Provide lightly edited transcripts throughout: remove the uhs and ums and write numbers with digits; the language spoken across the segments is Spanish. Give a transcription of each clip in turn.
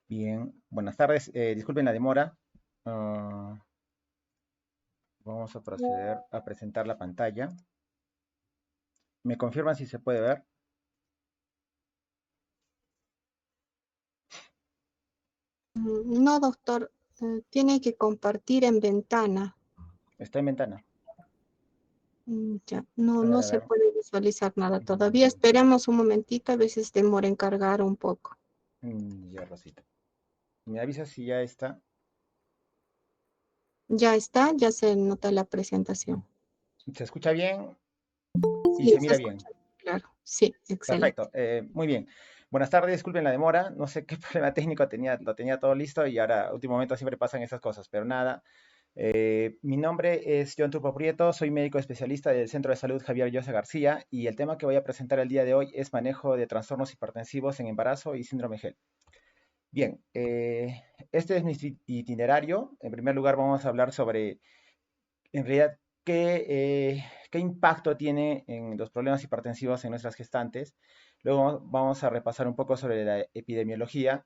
Bien, buenas tardes. Disculpen la demora. Ah, Vamos a proceder a presentar la pantalla. ¿Me confirman si se puede ver? No, doctor, tiene que compartir en ventana. Está en ventana. Ya, no, A ver, no a se ver. puede visualizar nada todavía. Mm, Esperemos un momentito, a veces demora en cargar un poco. ya, Rosita. ¿Me avisa si ya está? Ya está, ya se nota la presentación. ¿Se escucha bien y Sí, se se mira bien? escucha, claro. Sí, excelente. Perfecto. Muy bien. Buenas tardes, disculpen la demora. No sé qué problema técnico tenía, lo tenía todo listo y ahora, último momento, siempre pasan esas cosas, pero nada. Mi nombre es John Turpo Prieto, soy médico especialista del Centro de Salud Javier Llosa García y el tema que voy a presentar el día de hoy es manejo de trastornos hipertensivos en embarazo y síndrome GEL. Bien, este es mi itinerario. En primer lugar, vamos a hablar sobre, en realidad, qué impacto tiene en los problemas hipertensivos en nuestras gestantes. Luego vamos a repasar un poco sobre la epidemiología.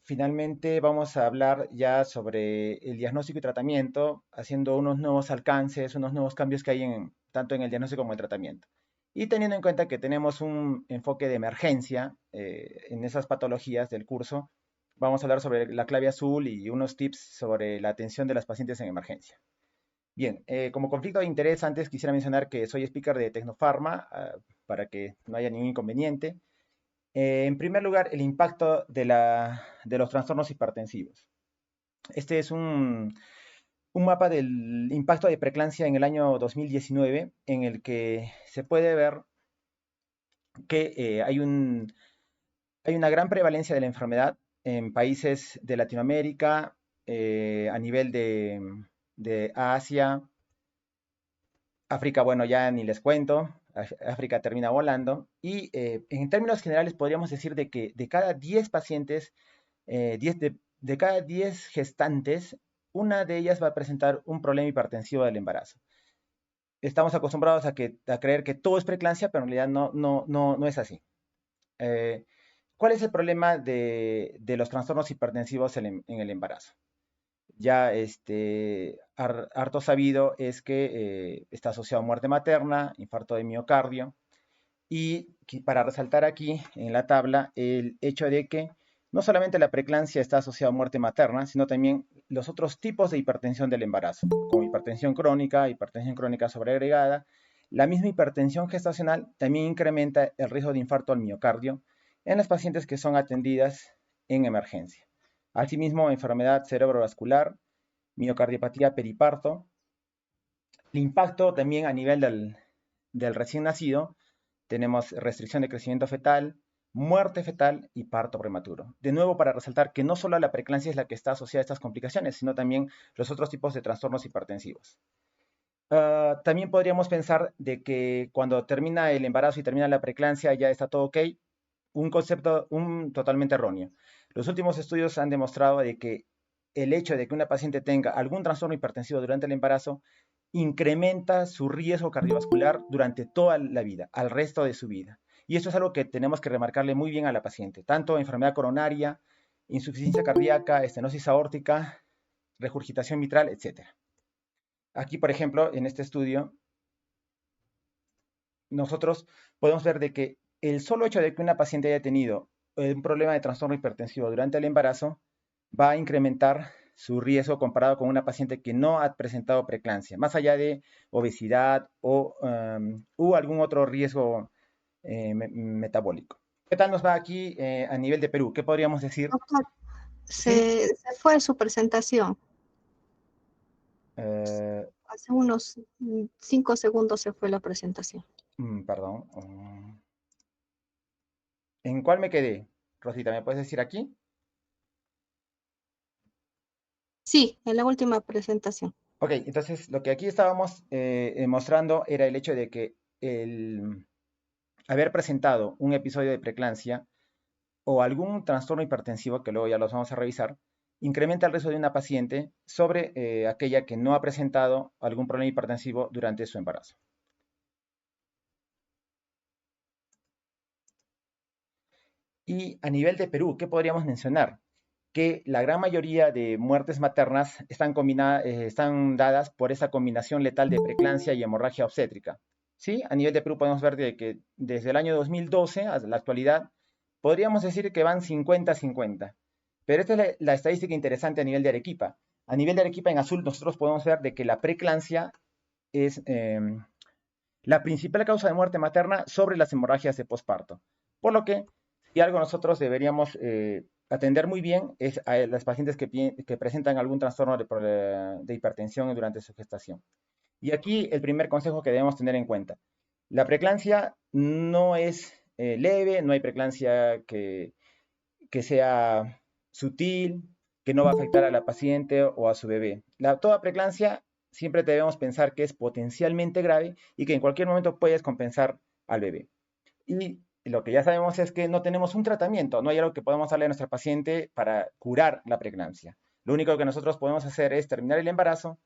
Finalmente vamos a hablar ya sobre el diagnóstico y tratamiento, haciendo unos nuevos alcances, unos nuevos cambios que hay tanto en el diagnóstico como en el tratamiento. Y teniendo en cuenta que tenemos un enfoque de emergencia en esas patologías del curso, vamos a hablar sobre la clave azul y unos tips sobre la atención de las pacientes en emergencia. Bien, como conflicto de interés, antes quisiera mencionar que soy speaker de Tecnofarma, para que no haya ningún inconveniente. En primer lugar, el impacto de los trastornos hipertensivos. Este es un mapa del impacto de preeclampsia en el año 2019, en el que se puede ver que hay una gran prevalencia de la enfermedad en países de Latinoamérica, a nivel de Asia, África, bueno, ya ni les cuento, África termina volando, y en términos generales podríamos decir de que de cada 10 pacientes 10 de cada 10 gestantes, una de ellas va a presentar un problema hipertensivo del embarazo. Estamos acostumbrados a creer que todo es preeclampsia, pero en realidad no es así. Eh, ¿Cuál es el problema de los trastornos hipertensivos en el embarazo? Ya harto sabido es que está asociado a muerte materna, infarto de miocardio, y para resaltar aquí en la tabla el hecho de que no solamente la preeclampsia está asociada a muerte materna, sino también los otros tipos de hipertensión del embarazo, como hipertensión crónica sobreagregada. La misma hipertensión gestacional también incrementa el riesgo de infarto al miocardio en las pacientes que son atendidas en emergencia. Asimismo, enfermedad cerebrovascular, miocardiopatía periparto. El impacto también a nivel del recién nacido, tenemos restricción de crecimiento fetal, muerte fetal y parto prematuro. De nuevo, para resaltar que no solo la preeclampsia es la que está asociada a estas complicaciones, sino también los otros tipos de trastornos hipertensivos. También podríamos pensar de que cuando termina el embarazo y termina la preeclampsia ya está todo ok. Un concepto totalmente erróneo. Los últimos estudios han demostrado de que el hecho de que una paciente tenga algún trastorno hipertensivo durante el embarazo incrementa su riesgo cardiovascular durante toda la vida, al resto de su vida. Y esto es algo que tenemos que remarcarle muy bien a la paciente, tanto enfermedad coronaria, insuficiencia cardíaca, estenosis aórtica, regurgitación mitral, etc. Aquí, por ejemplo, en este estudio, nosotros podemos ver de que el solo hecho de que una paciente haya tenido un problema de trastorno hipertensivo durante el embarazo va a incrementar su riesgo comparado con una paciente que no ha presentado preeclampsia, más allá de obesidad o algún otro riesgo metabólico. ¿Qué tal nos va aquí a nivel de Perú? ¿Qué podríamos decir? Doctor, Sí, se fue su presentación. eh, Hace unos 5 segundos se fue la presentación. perdón. ¿En cuál me quedé? Rosita, ¿me puedes decir aquí? Sí, en la última presentación. Ok, entonces lo que aquí estábamos mostrando era el hecho de que el haber presentado un episodio de preeclampsia o algún trastorno hipertensivo, que luego ya los vamos a revisar, incrementa el riesgo de una paciente sobre aquella que no ha presentado algún problema hipertensivo durante su embarazo. Y a nivel de Perú, ¿qué podríamos mencionar? Que la gran mayoría de muertes maternas están dadas por esa combinación letal de preeclampsia y hemorragia obstétrica. ¿Sí? A nivel de Perú podemos ver de que desde el año 2012 hasta la actualidad, podríamos decir que van 50-50. Pero esta es la estadística interesante a nivel de Arequipa. A nivel de Arequipa en azul nosotros podemos ver de que la preeclampsia es la principal causa de muerte materna sobre las hemorragias de posparto. Por lo que, si algo nosotros deberíamos atender muy bien es a las pacientes que presentan algún trastorno de hipertensión durante su gestación. Y aquí el primer consejo que debemos tener en cuenta. La preeclampsia no es leve, no hay preeclampsia que sea sutil, que no va a afectar a la paciente o a su bebé. Toda preeclampsia siempre debemos pensar que es potencialmente grave y que en cualquier momento puede descompensar al bebé. Y lo que ya sabemos es que no tenemos un tratamiento, no hay algo que podamos darle a nuestra paciente para curar la preeclampsia. Lo único que nosotros podemos hacer es terminar el embarazo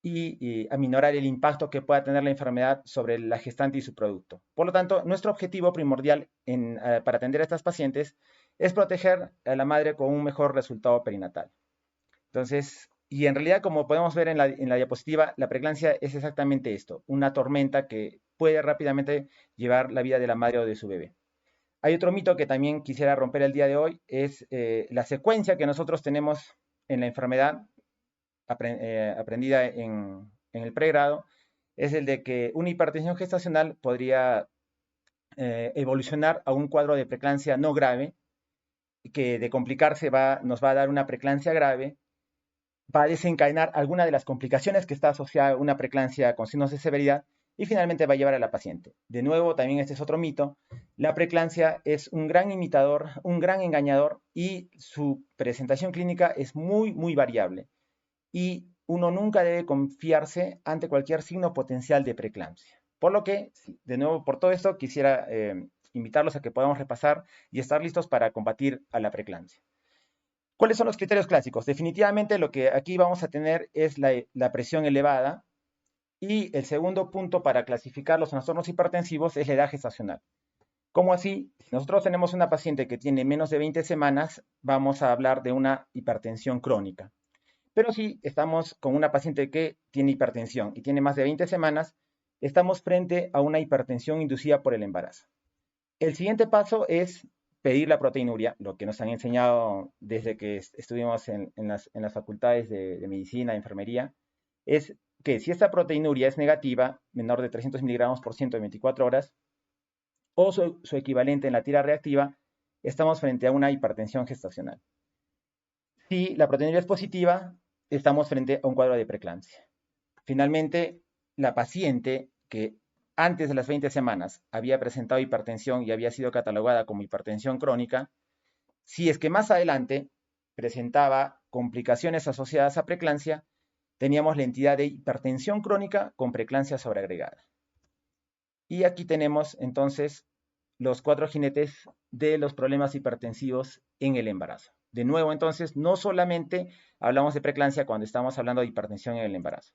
y aminorar el impacto que pueda tener la enfermedad sobre la gestante y su producto. Por lo tanto, nuestro objetivo primordial para atender a estas pacientes es proteger a la madre con un mejor resultado perinatal. Entonces, y en realidad, como podemos ver en la diapositiva, la preeclampsia es exactamente esto, una tormenta que puede rápidamente llevar la vida de la madre o de su bebé. Hay otro mito que también quisiera romper el día de hoy, es la secuencia que nosotros tenemos en la enfermedad aprendida en el pregrado, es el de que una hipertensión gestacional podría evolucionar a un cuadro de preeclampsia no grave, que de complicarse nos va a dar una preeclampsia grave, va a desencadenar alguna de las complicaciones que está asociada a una preeclampsia con signos de severidad y finalmente va a llevar a la paciente. De nuevo, también este es otro mito. La preeclampsia es un gran imitador, un gran engañador y su presentación clínica es muy, muy variable. Y uno nunca debe confiarse ante cualquier signo potencial de preeclampsia. Por lo que, de nuevo, por todo esto, quisiera invitarlos a que podamos repasar y estar listos para combatir a la preeclampsia. ¿Cuáles son los criterios clásicos? Definitivamente lo que aquí vamos a tener es la presión elevada y el segundo punto para clasificar los trastornos hipertensivos es la edad gestacional. ¿Cómo así? Si nosotros tenemos una paciente que tiene menos de 20 semanas, vamos a hablar de una hipertensión crónica. Pero si estamos con una paciente que tiene hipertensión y tiene más de 20 semanas, estamos frente a una hipertensión inducida por el embarazo. El siguiente paso es pedir la proteinuria, lo que nos han enseñado desde que estuvimos en las facultades de medicina, de enfermería, es que si esta proteinuria es negativa, menor de 300 miligramos por ciento de 24 horas, o su equivalente en la tira reactiva, estamos frente a una hipertensión gestacional. Si la proteinuria es positiva, estamos frente a un cuadro de preeclampsia. Finalmente, la paciente que antes de las 20 semanas había presentado hipertensión y había sido catalogada como hipertensión crónica, si es que más adelante presentaba complicaciones asociadas a preeclampsia, teníamos la entidad de hipertensión crónica con preeclampsia sobreagregada. Y aquí tenemos entonces los 4 jinetes de los problemas hipertensivos en el embarazo. De nuevo, entonces, no solamente hablamos de preeclampsia cuando estamos hablando de hipertensión en el embarazo.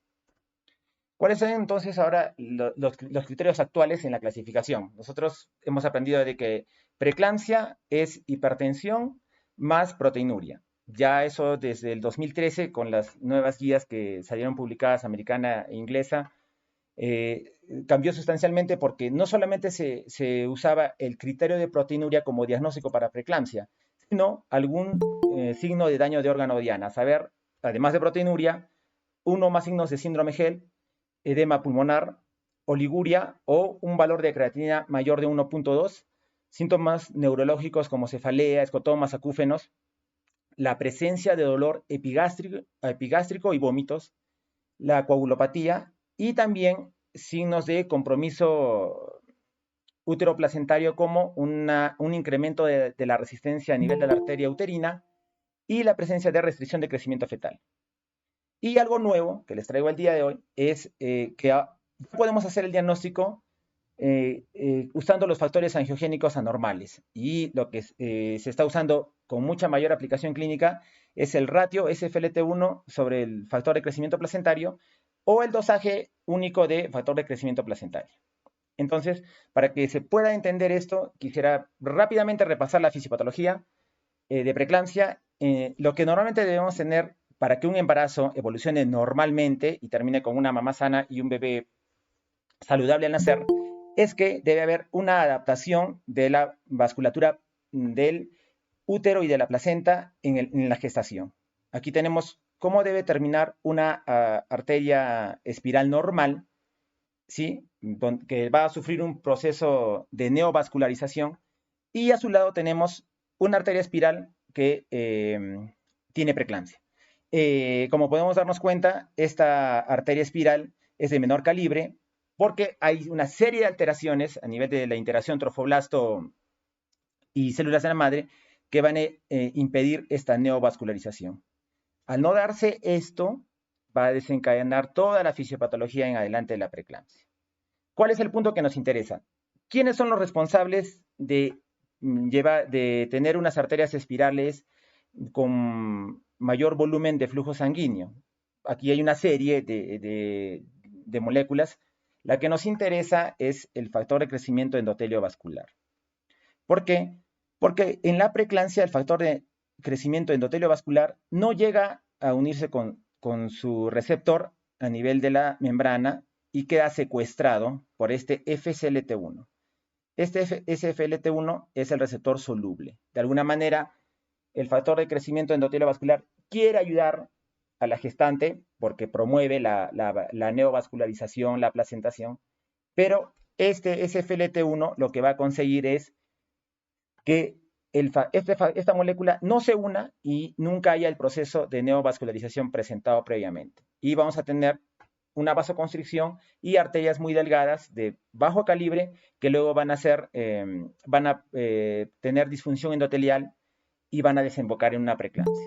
¿Cuáles son entonces ahora los criterios actuales en la clasificación? Nosotros hemos aprendido de que preeclampsia es hipertensión más proteinuria. Ya eso desde el 2013, con las nuevas guías que salieron publicadas, americana e inglesa, cambió sustancialmente porque no solamente se usaba el criterio de proteinuria como diagnóstico para preeclampsia, sino algún signo de daño de órgano o diana. A saber, además de proteinuria, uno más signos de síndrome Gel, edema pulmonar, oliguria o un valor de creatinina mayor de 1.2, síntomas neurológicos como cefalea, escotomas, acúfenos, la presencia de dolor epigástrico y vómitos, la coagulopatía y también signos de compromiso útero-placentario como un incremento de la resistencia a nivel de la arteria uterina y la presencia de restricción de crecimiento fetal. Y algo nuevo que les traigo el día de hoy es que podemos hacer el diagnóstico usando los factores angiogénicos anormales. Y lo que se está usando con mucha mayor aplicación clínica es el ratio SFLT1 sobre el factor de crecimiento placentario o el dosaje único de factor de crecimiento placentario. Entonces, para que se pueda entender esto, quisiera rápidamente repasar la fisiopatología de preeclampsia. Lo que normalmente debemos tener para que un embarazo evolucione normalmente y termine con una mamá sana y un bebé saludable al nacer, es que debe haber una adaptación de la vasculatura del útero y de la placenta en la gestación. Aquí tenemos cómo debe terminar una arteria espiral normal, ¿sí? Que va a sufrir un proceso de neovascularización, y a su lado tenemos una arteria espiral que tiene preeclampsia. Como podemos darnos cuenta, esta arteria espiral es de menor calibre porque hay una serie de alteraciones a nivel de la interacción trofoblasto y células de la madre que van a impedir esta neovascularización. Al no darse esto, va a desencadenar toda la fisiopatología en adelante de la preeclampsia. ¿Cuál es el punto que nos interesa? ¿Quiénes son los responsables de tener unas arterias espirales con mayor volumen de flujo sanguíneo? Aquí hay una serie de moléculas. La que nos interesa es el factor de crecimiento endotelio vascular. ¿Por qué? Porque en la preeclampsia el factor de crecimiento endotelio vascular no llega a unirse con su receptor a nivel de la membrana y queda secuestrado por este FCLT1. Este SFLT1 es el receptor soluble. De alguna manera, el factor de crecimiento endotelio vascular quiere ayudar a la gestante porque promueve la neovascularización, la placentación, pero este SFLT1 lo que va a conseguir es que esta molécula no se una y nunca haya el proceso de neovascularización presentado previamente. Y vamos a tener una vasoconstricción y arterias muy delgadas de bajo calibre que luego van a tener disfunción endotelial y van a desembocar en una preeclampsia.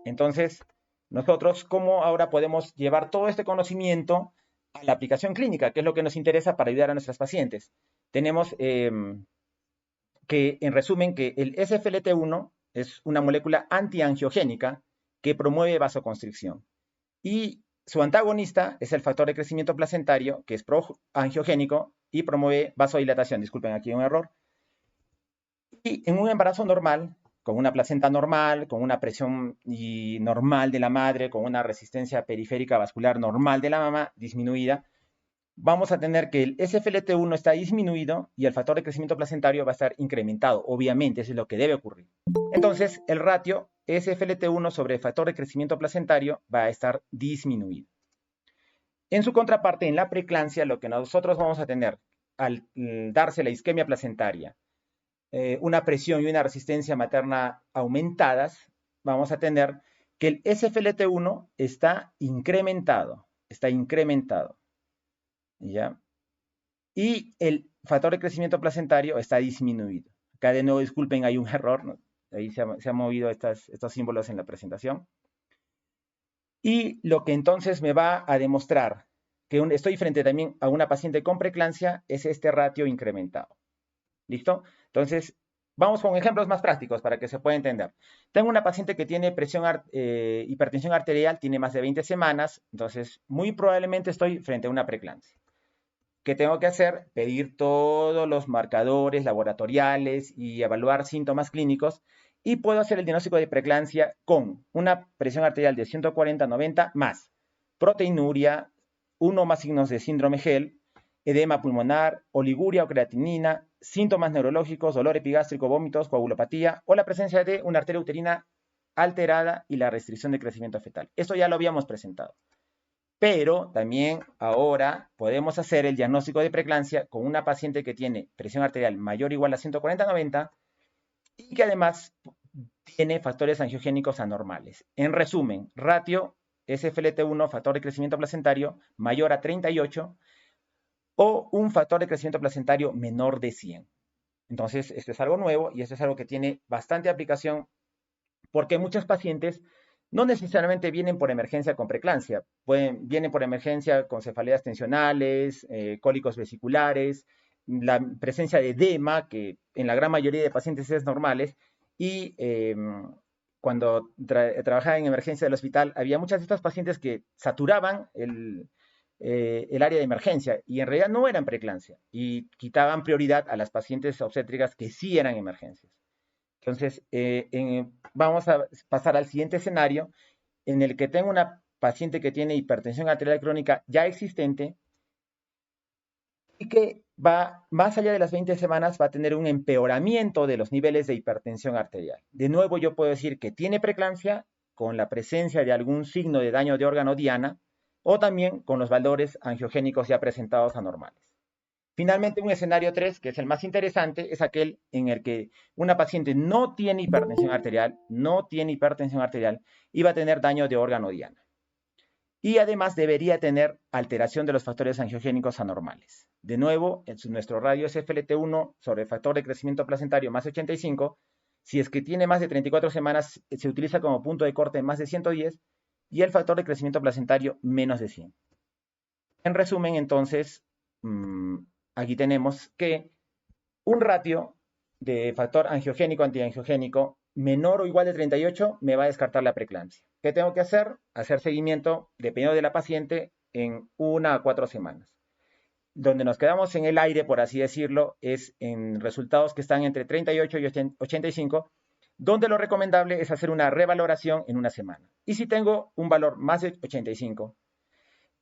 Entonces, nosotros, ¿cómo ahora podemos llevar todo este conocimiento a la aplicación clínica? Que es lo que nos interesa para ayudar a nuestras pacientes. Tenemos que, en resumen, que el SFLT1 es una molécula antiangiogénica que promueve vasoconstricción. Y su antagonista es el factor de crecimiento placentario, que es proangiogénico y promueve vasodilatación. Disculpen, aquí hay un error. Y en un embarazo normal, con una placenta normal, con una presión normal de la madre, con una resistencia periférica vascular normal de la mamá disminuida, vamos a tener que el SFLT1 está disminuido y el factor de crecimiento placentario va a estar incrementado. Obviamente, eso es lo que debe ocurrir. Entonces, el ratio SFLT1 sobre el factor de crecimiento placentario va a estar disminuido. En su contraparte, en la preeclampsia, lo que nosotros vamos a tener al darse la isquemia placentaria, una presión y una resistencia materna aumentadas, vamos a tener que el SFLT1 está incrementado, ¿ya? Y el factor de crecimiento placentario está disminuido. Acá de nuevo, disculpen, hay un error, ¿no? Ahí se han movido estos símbolos en la presentación. Y lo que entonces me va a demostrar que estoy frente también a una paciente con preeclampsia es este ratio incrementado. ¿Listo? Entonces, vamos con ejemplos más prácticos para que se pueda entender. Tengo una paciente que tiene hipertensión arterial, tiene más de 20 semanas, entonces muy probablemente estoy frente a una preeclampsia. ¿Qué tengo que hacer? Pedir todos los marcadores laboratoriales y evaluar síntomas clínicos, y puedo hacer el diagnóstico de preeclampsia con una presión arterial de 140/90 más proteinuria, uno más signos de síndrome GEL, edema pulmonar, oliguria o creatinina, síntomas neurológicos, dolor epigástrico, vómitos, coagulopatía o la presencia de una arteria uterina alterada y la restricción de crecimiento fetal. Esto ya lo habíamos presentado. Pero también ahora podemos hacer el diagnóstico de preeclampsia con una paciente que tiene presión arterial mayor o igual a 140/90 y que además tiene factores angiogénicos anormales. En resumen, ratio SFLT1, factor de crecimiento placentario, mayor a 38 o un factor de crecimiento placentario menor de 100. Entonces, esto es algo nuevo y esto es algo que tiene bastante aplicación porque muchos pacientes no necesariamente vienen por emergencia con preeclampsia, vienen por emergencia con cefaleas tensionales, cólicos vesiculares, la presencia de edema, que en la gran mayoría de pacientes es normal, y cuando trabajaba en emergencia del hospital, había muchas de estas pacientes que saturaban el área de emergencia y en realidad no eran preeclampsia y quitaban prioridad a las pacientes obstétricas que sí eran emergencias. Entonces, vamos a pasar al siguiente escenario en el que tengo una paciente que tiene hipertensión arterial crónica ya existente y que va más allá de las 20 semanas, va a tener un empeoramiento de los niveles de hipertensión arterial. De nuevo, yo puedo decir que tiene preeclampsia con la presencia de algún signo de daño de órgano diana o también con los valores angiogénicos ya presentados anormales. Finalmente, un escenario 3, que es el más interesante, es aquel en el que una paciente no tiene hipertensión arterial, y va a tener daño de órgano diana. Y además debería tener alteración de los factores angiogénicos anormales. De nuevo, nuestro radio es FLT1 sobre el factor de crecimiento placentario más 85. Si es que tiene más de 34 semanas, se utiliza como punto de corte más de 110 y el factor de crecimiento placentario menos de 100. En resumen, entonces, aquí tenemos que un ratio de factor angiogénico-antiangiogénico menor o igual de 38 me va a descartar la preeclampsia. ¿Qué tengo que hacer? Hacer seguimiento, dependiendo de la paciente, en 1 a 4 semanas. Donde nos quedamos en el aire, por así decirlo, es en resultados que están entre 38 y 85, donde lo recomendable es hacer una revaloración en una semana. Y si tengo un valor más de 85,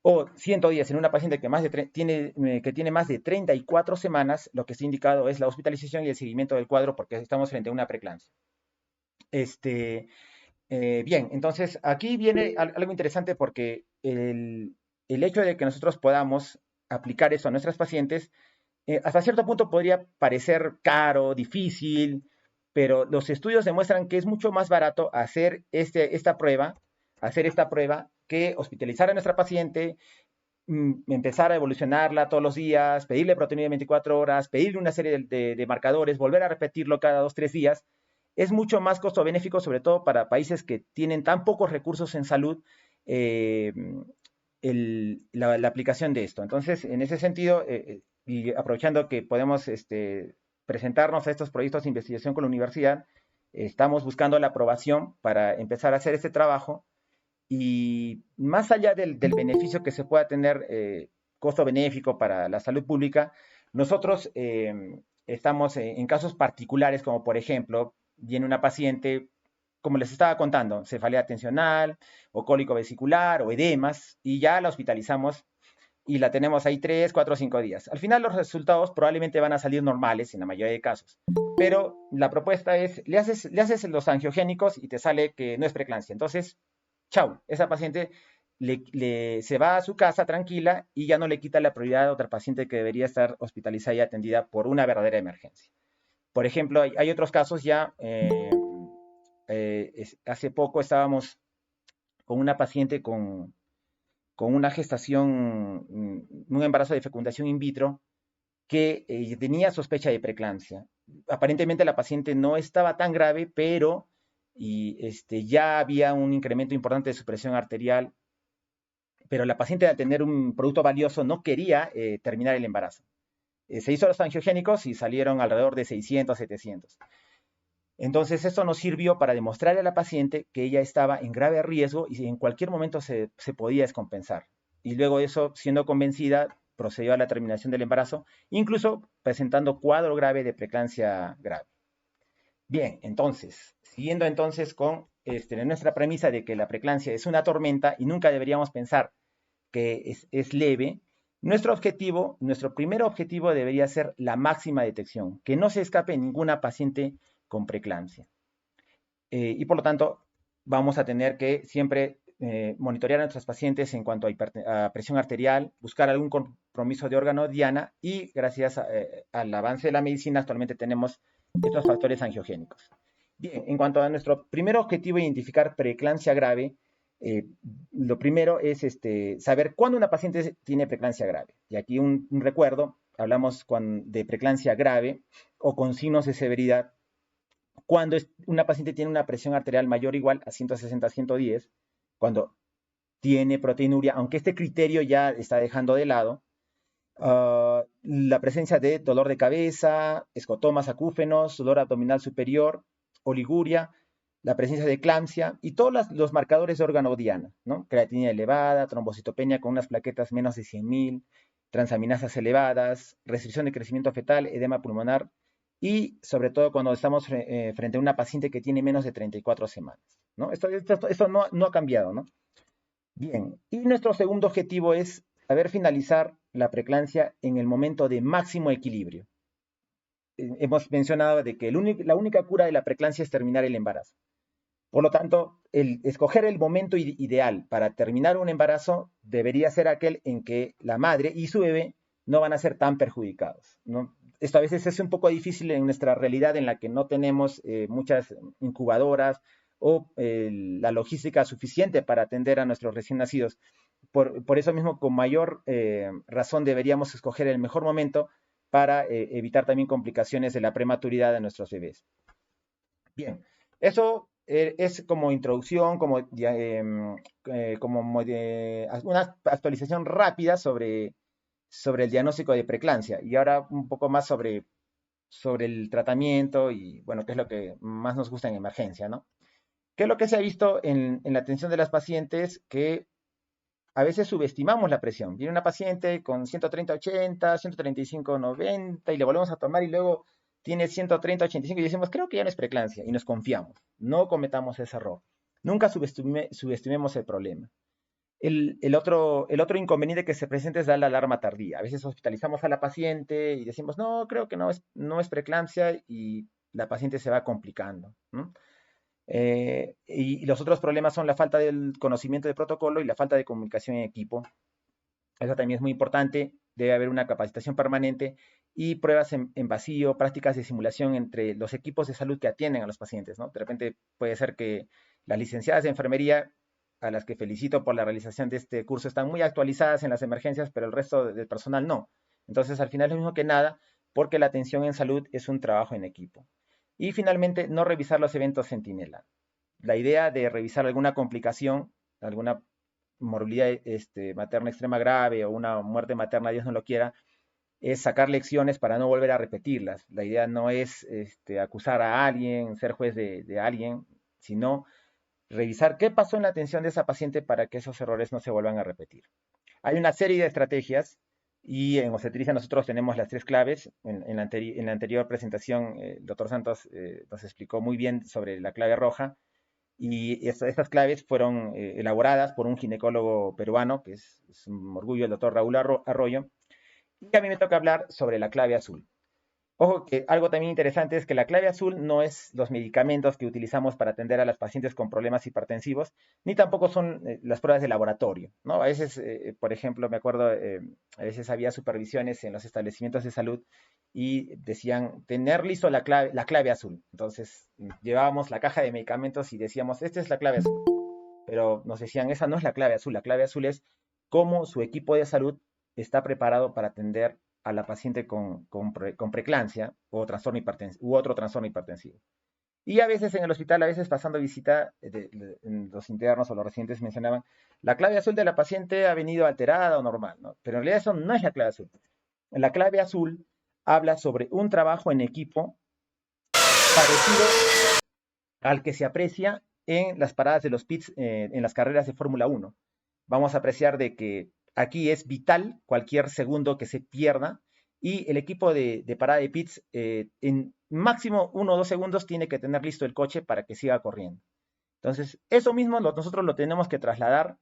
o 110 en una paciente que tiene más de 34 semanas, lo que está indicado es la hospitalización y el seguimiento del cuadro porque estamos frente a una preeclampsia. Bien, entonces aquí viene algo interesante porque el hecho de que nosotros podamos aplicar eso a nuestras pacientes, hasta cierto punto podría parecer caro, difícil, pero los estudios demuestran que es mucho más barato hacer esta prueba que hospitalizar a nuestra paciente, empezar a evolucionarla todos los días, pedirle proteína de 24 horas, pedirle una serie de marcadores, volver a repetirlo cada 2, 3 días, es mucho más costo benéfico, sobre todo para países que tienen tan pocos recursos en salud, eh, la aplicación de esto. Entonces, en ese sentido, y aprovechando que podemos presentarnos a estos proyectos de investigación con la universidad, estamos buscando la aprobación para empezar a hacer este trabajo y más allá del beneficio que se pueda tener, costo benéfico para la salud pública, nosotros estamos en casos particulares, como por ejemplo, viene una paciente, como les estaba contando, cefalea tensional, o cólico vesicular, o edemas, y ya la hospitalizamos y la tenemos ahí 3, 4, 5 días. Al final los resultados probablemente van a salir normales en la mayoría de casos, pero la propuesta es, le haces los angiogénicos y te sale que no es preeclampsia. Entonces, chau, esa paciente se va a su casa tranquila y ya no le quita la prioridad a otra paciente que debería estar hospitalizada y atendida por una verdadera emergencia. Por ejemplo, hay otros casos ya, hace poco estábamos con una paciente con una gestación, un embarazo de fecundación in vitro, que tenía sospecha de preeclampsia. Aparentemente la paciente no estaba tan grave, pero ya había un incremento importante de su presión arterial, pero la paciente al tener un producto valioso no quería terminar el embarazo. Se hizo los angiogénicos y salieron alrededor de 600, 700. Entonces, esto nos sirvió para demostrarle a la paciente que ella estaba en grave riesgo y en cualquier momento se podía descompensar. Y luego de eso, siendo convencida, procedió a la terminación del embarazo, incluso presentando cuadro grave de preeclampsia grave. Bien, entonces, siguiendo entonces con nuestra premisa de que la preeclampsia es una tormenta y nunca deberíamos pensar que es leve, nuestro primer objetivo debería ser la máxima detección, que no se escape ninguna paciente con preeclampsia. Y por lo tanto, vamos a tener que siempre monitorear a nuestros pacientes en cuanto a presión arterial, buscar algún compromiso de órgano diana y gracias al avance de la medicina actualmente tenemos estos factores angiogénicos. Bien, en cuanto a nuestro primer objetivo, identificar preeclampsia grave, lo primero es saber cuándo una paciente tiene preeclampsia grave. Y aquí un recuerdo, hablamos de preeclampsia grave o con signos de severidad cuando una paciente tiene una presión arterial mayor o igual a 160-110, cuando tiene proteinuria, aunque este criterio ya está dejando de lado, la presencia de dolor de cabeza, escotomas acúfenos, dolor abdominal superior, oliguria, la presencia de eclampsia y todos los marcadores de órgano diana, ¿no? Creatinina elevada, trombocitopenia con unas plaquetas menos de 100.000, transaminasas elevadas, restricción de crecimiento fetal, edema pulmonar y sobre todo cuando estamos frente a una paciente que tiene menos de 34 semanas, ¿no? Esto no ha cambiado, ¿no? Bien, y nuestro segundo objetivo es saber finalizar la preeclampsia en el momento de máximo equilibrio. Hemos mencionado de que la única cura de la preeclampsia es terminar el embarazo. Por lo tanto, el escoger el momento ideal para terminar un embarazo debería ser aquel en que la madre y su bebé no van a ser tan perjudicados, ¿no? Esto a veces es un poco difícil en nuestra realidad en la que no tenemos muchas incubadoras o la logística suficiente para atender a nuestros recién nacidos. Por eso mismo, con mayor razón, deberíamos escoger el mejor momento para evitar también complicaciones de la prematuridad de nuestros bebés. Bien, eso es como introducción, una actualización rápida sobre el diagnóstico de preeclampsia. Y ahora un poco más sobre el tratamiento y, bueno, qué es lo que más nos gusta en emergencia, ¿no? ¿Qué es lo que se ha visto en la atención de las pacientes? Que a veces subestimamos la presión. Viene una paciente con 130/80, 135/90 y le volvemos a tomar y luego tiene 130/85 y decimos, creo que ya no es preeclampsia y nos confiamos. No cometamos ese error. Nunca subestimemos el problema. El otro inconveniente que se presenta es dar la alarma tardía. A veces hospitalizamos a la paciente y decimos, no, creo que no es preeclampsia y la paciente se va complicando, ¿no? Y los otros problemas son la falta del conocimiento del protocolo y la falta de comunicación en equipo. Eso también es muy importante. Debe haber una capacitación permanente y pruebas en vacío, prácticas de simulación entre los equipos de salud que atienden a los pacientes, ¿no? De repente puede ser que las licenciadas de enfermería, a las que felicito por la realización de este curso, están muy actualizadas en las emergencias, pero el resto del personal no. Entonces, al final es lo mismo que nada, porque la atención en salud es un trabajo en equipo. Y finalmente, no revisar los eventos centinela. La idea de revisar alguna complicación, alguna morbilidad materna extrema grave o una muerte materna, Dios no lo quiera, es sacar lecciones para no volver a repetirlas. La idea no es acusar a alguien, ser juez de alguien, sino revisar qué pasó en la atención de esa paciente para que esos errores no se vuelvan a repetir. Hay una serie de estrategias y en obstetricia nosotros tenemos las tres claves. En la anterior presentación, el doctor Santos nos explicó muy bien sobre la clave roja y estas claves fueron elaboradas por un ginecólogo peruano, que es un orgullo, el doctor Raúl Arroyo, y a mí me toca hablar sobre la clave azul. Ojo que algo también interesante es que la clave azul no es los medicamentos que utilizamos para atender a las pacientes con problemas hipertensivos, ni tampoco son las pruebas de laboratorio, ¿no? A veces, por ejemplo, me acuerdo, a veces había supervisiones en los establecimientos de salud y decían tener listo la clave azul. Entonces, llevábamos la caja de medicamentos y decíamos, esta es la clave azul. Pero nos decían, esa no es la clave azul es cómo su equipo de salud está preparado para atender a la paciente con preeclampsia o trastorno u otro trastorno hipertensivo. Y a veces en el hospital, a veces pasando visita, los internos o los residentes mencionaban, la clave azul de la paciente ha venido alterada o normal, ¿no? Pero en realidad eso no es la clave azul. La clave azul habla sobre un trabajo en equipo parecido al que se aprecia en las paradas de los pits en las carreras de Fórmula 1. Vamos a apreciar de que aquí es vital cualquier segundo que se pierda y el equipo de parada de pits en máximo 1 o 2 segundos tiene que tener listo el coche para que siga corriendo. Entonces, eso mismo nosotros lo tenemos que trasladar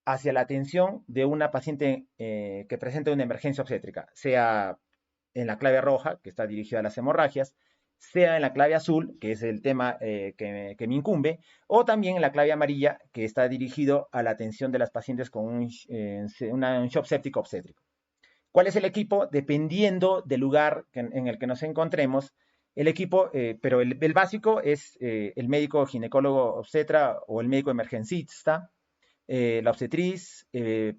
hacia la atención de una paciente que presente una emergencia obstétrica, sea en la clave roja, que está dirigida a las hemorragias, sea en la clave azul, que es el tema que me incumbe, o también en la clave amarilla, que está dirigido a la atención de las pacientes con un shock séptico obstétrico. ¿Cuál es el equipo? Dependiendo del lugar en el que nos encontremos, el equipo, pero el básico es el médico ginecólogo obstetra o el médico emergencista, la obstetriz,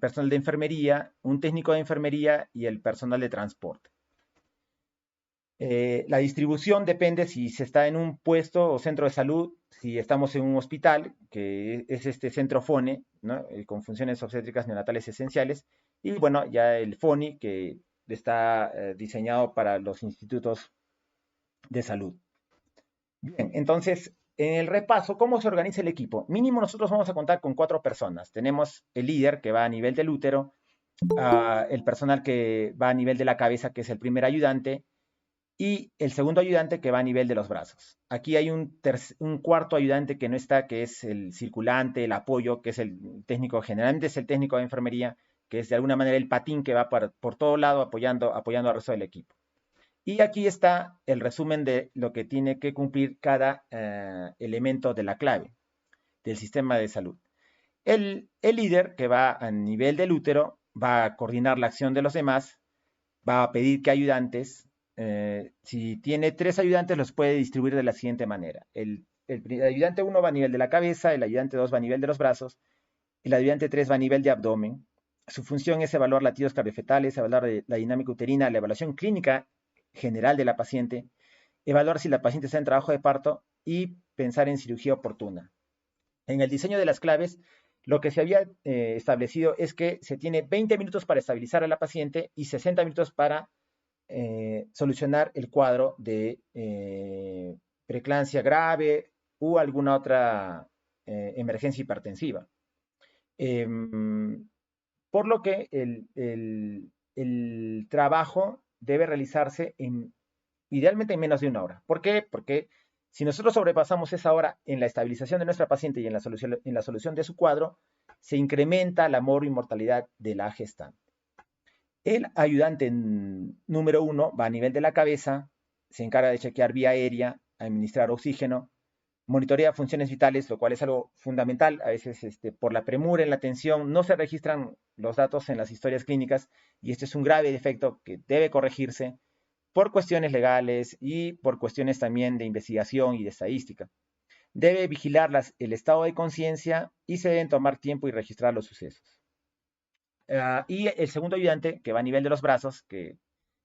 personal de enfermería, un técnico de enfermería y el personal de transporte. La distribución depende si se está en un puesto o centro de salud, si estamos en un hospital, que es este centro FONE, ¿no? Con funciones obstétricas neonatales esenciales, y bueno, ya el FONI, que está diseñado para los institutos de salud. Bien, entonces, en el repaso, ¿cómo se organiza el equipo? Mínimo nosotros vamos a contar con 4 personas. Tenemos el líder que va a nivel del útero, el personal que va a nivel de la cabeza, que es el primer ayudante, y el segundo ayudante que va a nivel de los brazos. Aquí hay un cuarto ayudante que no está, que es el circulante, el apoyo, que es el técnico, generalmente es el técnico de enfermería, que es de alguna manera el patín que va por todo lado apoyando al resto del equipo. Y aquí está el resumen de lo que tiene que cumplir cada elemento de la clave del sistema de salud. El líder, que va a nivel del útero, va a coordinar la acción de los demás, va a pedir que ayudantes, si tiene 3 ayudantes, los puede distribuir de la siguiente manera. El ayudante 1 va a nivel de la cabeza, el ayudante 2 va a nivel de los brazos, el ayudante 3 va a nivel de abdomen. Su función es evaluar latidos cardiofetales, evaluar la dinámica uterina, la evaluación clínica general de la paciente, evaluar si la paciente está en trabajo de parto y pensar en cirugía oportuna. En el diseño de las claves, lo que se había establecido es que se tiene 20 minutos para estabilizar a la paciente y 60 minutos para solucionar el cuadro de preeclampsia grave u alguna otra emergencia hipertensiva. Por lo que el trabajo debe realizarse idealmente en menos de 1 hora. ¿Por qué? Porque si nosotros sobrepasamos esa hora en la estabilización de nuestra paciente y en la solución de su cuadro, se incrementa la mortalidad de la gestante. El ayudante número 1 va a nivel de la cabeza, se encarga de chequear vía aérea, administrar oxígeno, monitorea funciones vitales, lo cual es algo fundamental. A veces por la premura en la atención no se registran los datos en las historias clínicas y este es un grave defecto que debe corregirse por cuestiones legales y por cuestiones también de investigación y de estadística. Debe vigilar el estado de conciencia y se deben tomar tiempo y registrar los sucesos. Y el segundo ayudante, que va a nivel de los brazos, que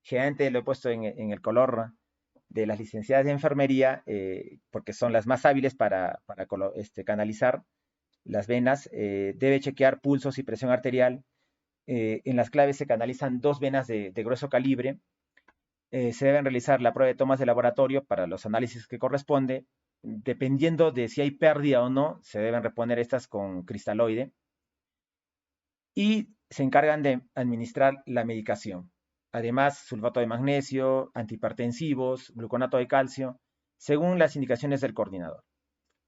generalmente lo he puesto en el color de las licenciadas de enfermería, porque son las más hábiles para canalizar las venas, debe chequear pulsos y presión arterial. En las claves se canalizan 2 venas de grueso calibre. Se deben realizar la prueba de tomas de laboratorio para los análisis que corresponde. Dependiendo de si hay pérdida o no, se deben reponer estas con cristaloide. Y se encargan de administrar la medicación. Además, sulfato de magnesio, antihipertensivos, gluconato de calcio, según las indicaciones del coordinador.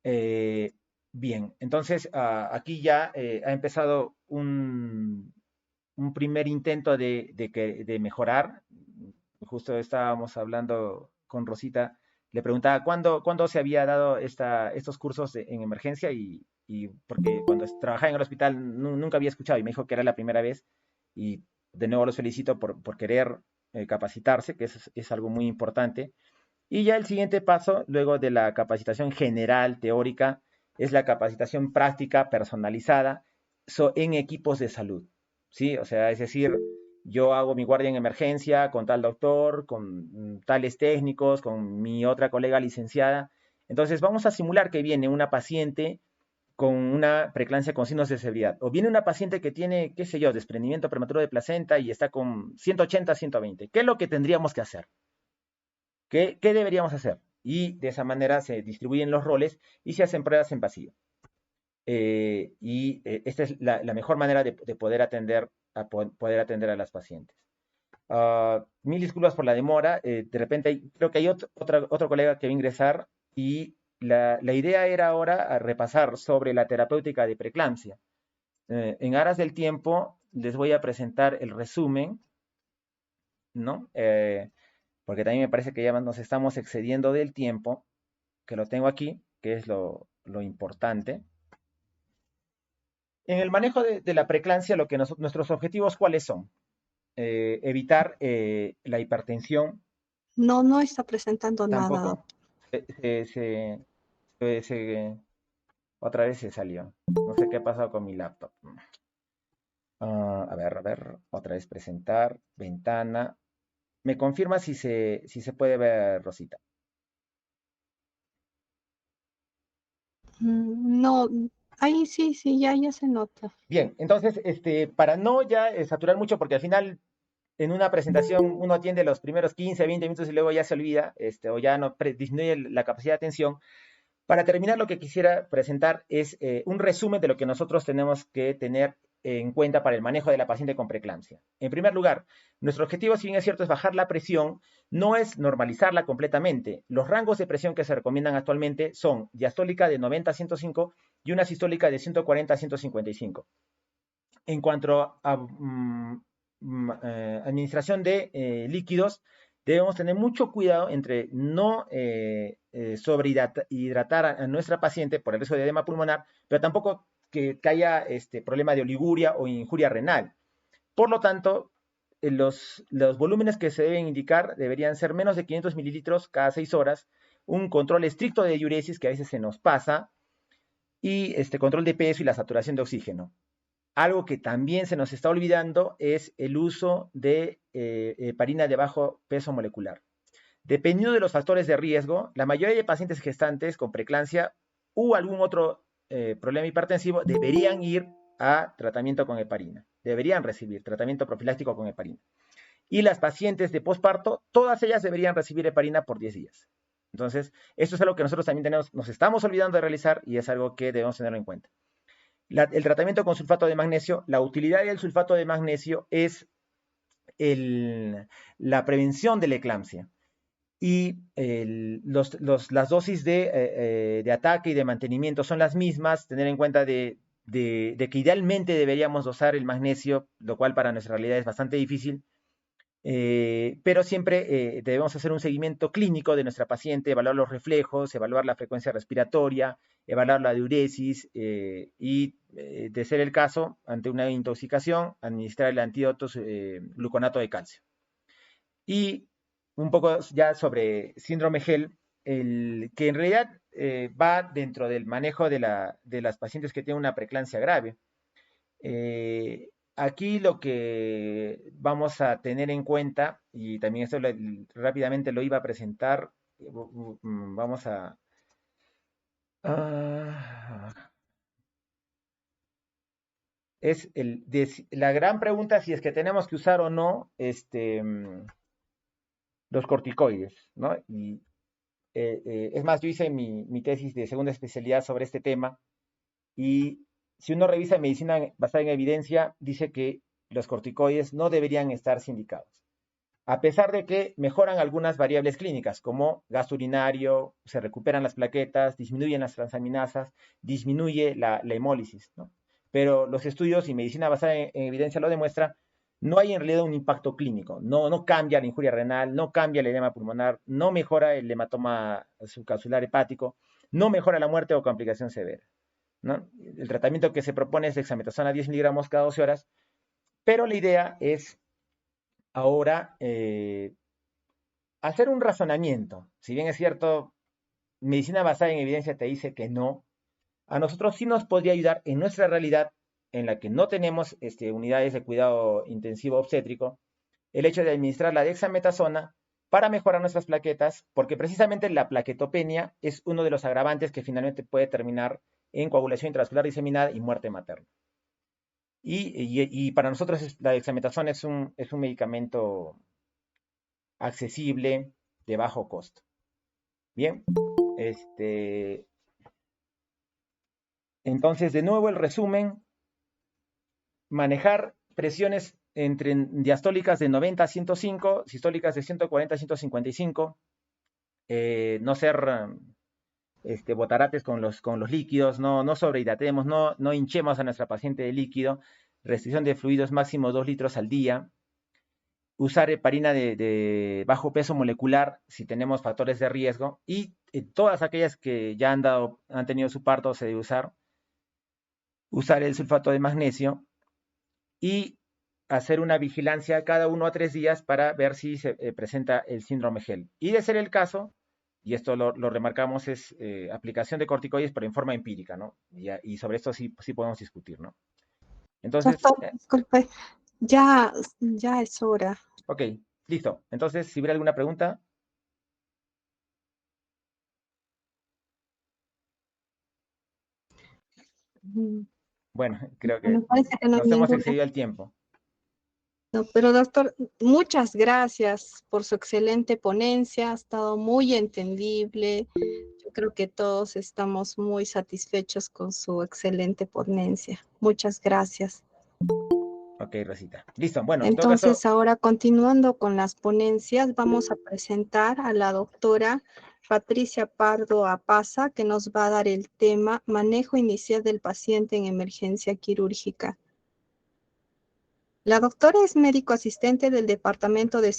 Bien, entonces aquí ya ha empezado un primer intento de mejorar. Justo estábamos hablando con Rosita, le preguntaba cuándo se había dado estos cursos en emergencia y porque cuando trabajaba en el hospital nunca había escuchado y me dijo que era la primera vez y de nuevo los felicito por querer capacitarse, que es algo muy importante. Y ya el siguiente paso, luego de la capacitación general, teórica, es la capacitación práctica personalizada en equipos de salud. ¿Sí? O sea, es decir, yo hago mi guardia en emergencia con tal doctor, con tales técnicos, con mi otra colega licenciada. Entonces, vamos a simular que viene una paciente con una preeclampsia con signos de severidad. O viene una paciente que tiene, qué sé yo, desprendimiento prematuro de placenta y está con 180, 120. ¿Qué es lo que tendríamos que hacer? ¿Qué deberíamos hacer? Y de esa manera se distribuyen los roles y se hacen pruebas en vacío. Esta es la mejor manera de poder atender a las pacientes. Mil disculpas por la demora. De repente creo que hay otro colega que va a ingresar y la idea era ahora repasar sobre la terapéutica de preeclampsia. En aras del tiempo les voy a presentar el resumen, ¿no? Porque también me parece que ya nos estamos excediendo del tiempo, que lo tengo aquí, que es lo importante. En el manejo de la preeclampsia, nuestros objetivos, ¿cuáles son? Evitar la hipertensión, No, no está presentando nada. tampoco. Se, se- otra vez se salió. No sé qué ha pasado con mi laptop. A ver, otra vez presentar, ventana. ¿Me confirma si se puede ver, Rosita? No, ahí sí, sí, ya se nota. Bien, entonces, para no ya saturar mucho, porque al final en una presentación uno atiende los primeros 15, 20 minutos y luego ya se olvida, o ya no disminuye la capacidad de atención. Para terminar, lo que quisiera presentar es un resumen de lo que nosotros tenemos que tener en cuenta para el manejo de la paciente con preeclampsia. En primer lugar, nuestro objetivo, si bien es cierto, es bajar la presión, no es normalizarla completamente. Los rangos de presión que se recomiendan actualmente son diastólica de 90 a 105 y una sistólica de 140 a 155. En cuanto a administración de líquidos, debemos tener mucho cuidado entre no sobrehidratar a nuestra paciente por el riesgo de edema pulmonar, pero tampoco que haya problema de oliguria o injuria renal. Por lo tanto, los volúmenes que se deben indicar deberían ser menos de 500 mililitros cada 6 horas, un control estricto de diuresis que a veces se nos pasa, y control de peso y la saturación de oxígeno. Algo que también se nos está olvidando es el uso de heparina de bajo peso molecular. Dependiendo de los factores de riesgo, la mayoría de pacientes gestantes con preeclampsia u algún otro problema hipertensivo deberían ir a tratamiento con heparina. Deberían recibir tratamiento profiláctico con heparina. Y las pacientes de posparto, todas ellas deberían recibir heparina por 10 días. Entonces, esto es algo que nosotros también nos estamos olvidando de realizar y es algo que debemos tenerlo en cuenta. El tratamiento con sulfato de magnesio, la utilidad del sulfato de magnesio es la prevención de la eclampsia. Y las dosis de ataque y de mantenimiento son las mismas, tener en cuenta de que idealmente deberíamos dosar el magnesio, lo cual para nuestra realidad es bastante difícil, pero siempre debemos hacer un seguimiento clínico de nuestra paciente, evaluar los reflejos, evaluar la frecuencia respiratoria, evaluar la diuresis y, de ser el caso, ante una intoxicación, administrar el antídoto gluconato de calcio. Y un poco ya sobre síndrome Gel, que en realidad va dentro del manejo de las pacientes que tienen una preeclampsia grave. Aquí lo que vamos a tener en cuenta, y también esto rápidamente lo iba a presentar, vamos a... es la gran pregunta si es que tenemos que usar o no los corticoides, ¿no? Y es más, yo hice mi tesis de segunda especialidad sobre este tema y si uno revisa medicina basada en evidencia, dice que los corticoides no deberían estar sindicados. A pesar de que mejoran algunas variables clínicas, como gasto urinario, se recuperan las plaquetas, disminuyen las transaminasas, disminuye la hemólisis, ¿no? Pero los estudios y medicina basada en evidencia lo demuestra, no hay en realidad un impacto clínico, no cambia la injuria renal, no cambia el edema pulmonar, no mejora el hematoma subcapsular hepático, no mejora la muerte o complicación severa, ¿no? El tratamiento que se propone es dexametasona 10 miligramos cada 12 horas, pero la idea es ahora hacer un razonamiento. Si bien es cierto, medicina basada en evidencia te dice que no, a nosotros sí nos podría ayudar en nuestra realidad en la que no tenemos unidades de cuidado intensivo obstétrico, el hecho de administrar la dexametasona para mejorar nuestras plaquetas, porque precisamente la plaquetopenia es uno de los agravantes que finalmente puede terminar en coagulación intravascular diseminada y muerte materna. Y para nosotros la dexametasona es un medicamento accesible, de bajo costo. Bien, entonces de nuevo el resumen, manejar presiones entre diastólicas de 90 a 105, sistólicas de 140 a 155, no ser botarates con los líquidos, no sobrehidratemos, no hinchemos a nuestra paciente de líquido, restricción de fluidos máximo 2 litros al día, usar heparina de bajo peso molecular si tenemos factores de riesgo y todas aquellas que ya han tenido su parto se debe usar el sulfato de magnesio y hacer una vigilancia cada 1 a 3 días para ver si se presenta el síndrome Gel. Y de ser el caso, y esto lo remarcamos, es aplicación de corticoides pero en forma empírica, ¿no? Y sobre esto sí podemos discutir, ¿no? Entonces, Doctor, disculpe, ya es hora. ok, listo. Entonces, si hubiera alguna pregunta. Mm, Bueno, creo que Me parece que no hay nos hemos ninguna. excedido el tiempo. No, pero doctor, muchas gracias por su excelente ponencia, ha estado muy entendible. Yo creo que todos estamos muy satisfechos con su excelente ponencia. Muchas gracias. Ok, Rosita. Listo. Bueno, en todo caso, Entonces, ahora continuando con las ponencias, vamos a presentar a la doctora Patricia Pardo Apaza, que nos va a dar el tema Manejo inicial del paciente en emergencia quirúrgica. La doctora es médico asistente del Departamento de